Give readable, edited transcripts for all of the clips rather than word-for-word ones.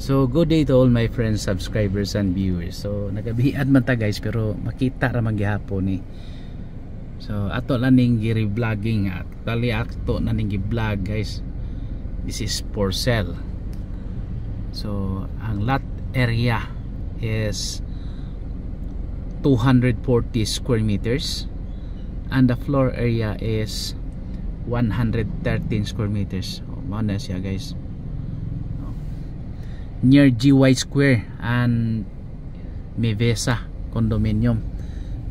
So good day to all my friends, subscribers and viewers. So nagabiad man ta guys pero makita ra man gihapon ni. So ato lang ning gi-vlogging at tali ato na ning gi-vlog guys. This is for sale. So ang lot area is 240 square meters and the floor area is 113 square meters. Mao na siya guys. Near GY Square and Mevesa condominium.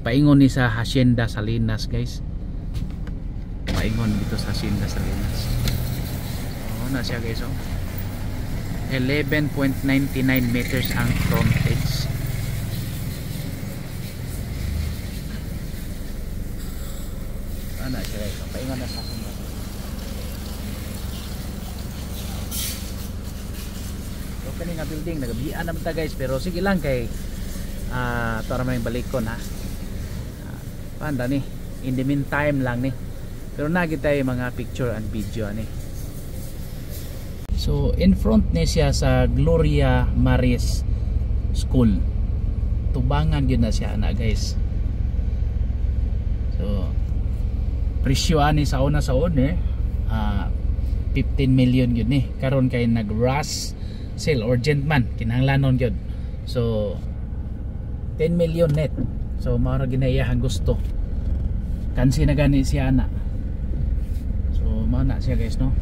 Paingon ni sa Hacienda Salinas guys. Paingon dito sa Hacienda Salinas. Na siya guys 11.99 meters ang frontage. Na siya guys. Paingon na sa Hacienda. Kani nga building nagabian naman ta guys pero sige lang kay ito naman yung balikon ha. Panda ni in the meantime lang ni pero nagita yung mga picture and video ni. So in front ni siya sa Gloria Maris School, tubangan yun na siya na guys. So presyo ani sa una 15 million yun ni karon kay nag-rush sale urgent man kinahanglanon gyud. So 10 million net. So mao ra ginayahang gusto. Kansi na gani siya ana. So mao na siya guys no.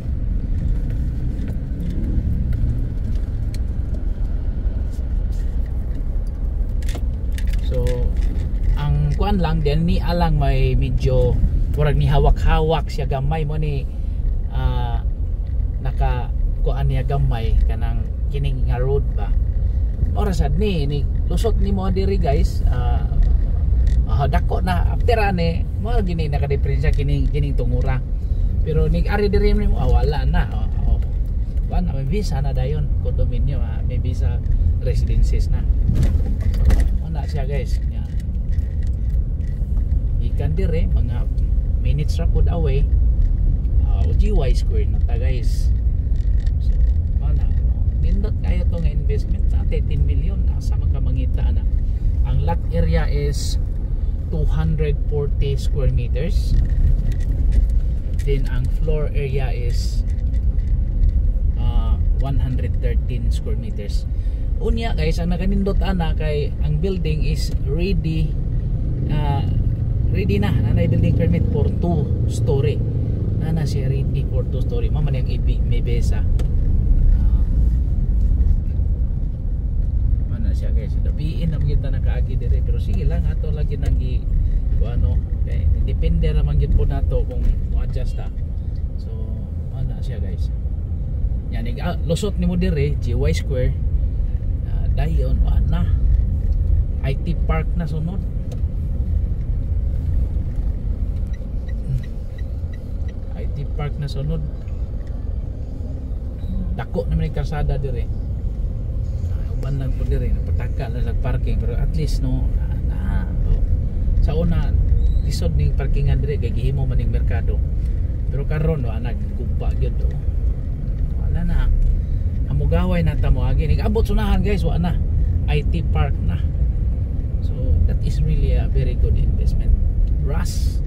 So ang kuan lang din ni alang may medyo murag ni hawak-hawak siya gamay mo ni naka kuan niya gamay kanang kining nga road ba orasad ni lusot ni mo diri guys. Dako na after ane mo gini naka-diferensya kining tungura pero nig ari diri mo wala na wala may visa na dayon condominium may visa residences na ana siya guys nya ikan dire mga minutes ra pud away GY Square na ta guys. Nindot kaya to nga investment sa 10 million asa man ka mangita na. Ang lot area is 240 square meters. Then ang floor area is 113 square meters. Unya guys ang nakanindot ana kay ang building is ready na building permit for 2 story. Na siya ready for 2 story. Mama yang may besa. Siya guys gabiin na kita nakaagi dire pero sige lang ato lagi nang ano kay depende ra man gyud po nato kung mo-adjust ta. So ana siya guys yan lusot nimo dire GY Square dayon ana IT Park na sunod. IT Park na sunod dako naman yung karsada dire lang po diri napataka na sa parking pero at least no sa una lisod ning parkingan dire kay gihimo man ning merkado pero karon no nagkumpa gyud wala na hamugaway na ta mo agi ning abot sunahan guys wa na IT Park na. So that is really a very good investment. Rush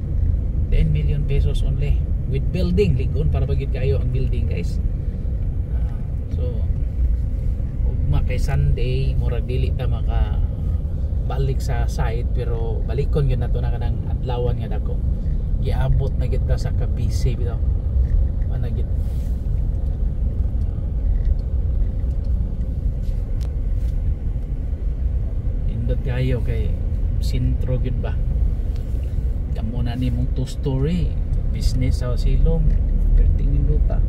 10 million pesos only with building ligon para bagid kayo ang building guys. So kay Sunday murag dili ta maka balik sa site pero balikon gyud nato na kanang adlawan nga dako giabot na gid ta sa Cavite bitaw ana gid indot kayo kay sentro gid ba kamo na nimong 2 story business sa silong perting induta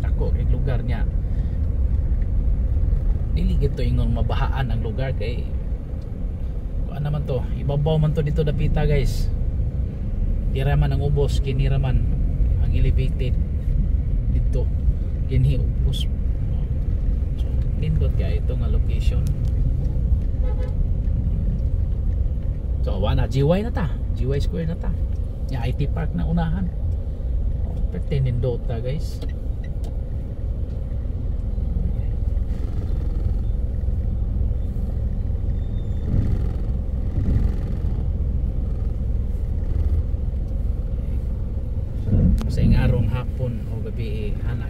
ako kay lugar niya dili gito ingon mabahaan ang lugar kay ano naman to ibabaw man to dito dapita guys dira man ang ubos kinira man ang elevated dito kinhi ubos. So nindot kaya ito nga location. So wala GY na ta GY Square na ta ya IT Park na unahan. Pertinin dota guys.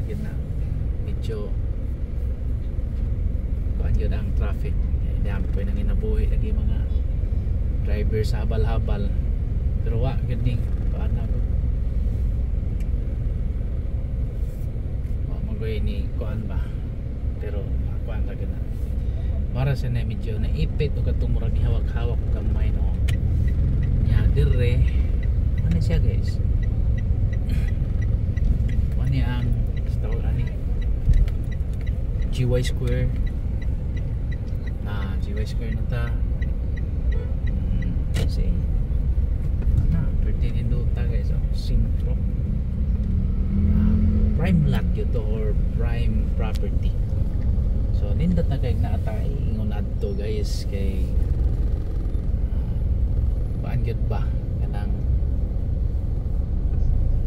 gid na medyo kuan yun ang traffic. Dampoy nang inabuhi lagi mga driver sa habal-habal. Pero wa gid ning paana ko. Wa magoy ni kuan ba. Pero kuan ra gid na. Para sa na medyo naipit o katong murag hawak-hawak og gamay no. Nya dire ano siya guys? Ano ang tawag ani? GY Square. GY Square na ta. Kasi ano, 13 Induta guys. Sintro. Prime lot yun to or prime property. So nindot na kay naatay ingon adto guys kay paan gyud ba kanang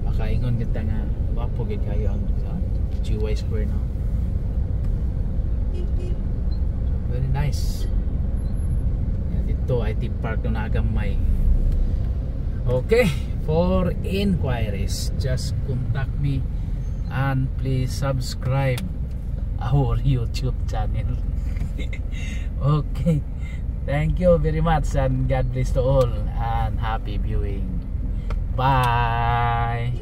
makaingon kita nga wapo gid kayo ang GY Square no. Very nice. Ito IT Park na nagamay. Okay, for inquiries just contact me and please subscribe our YouTube channel. Okay, thank you very much and God bless to all and happy viewing. Bye.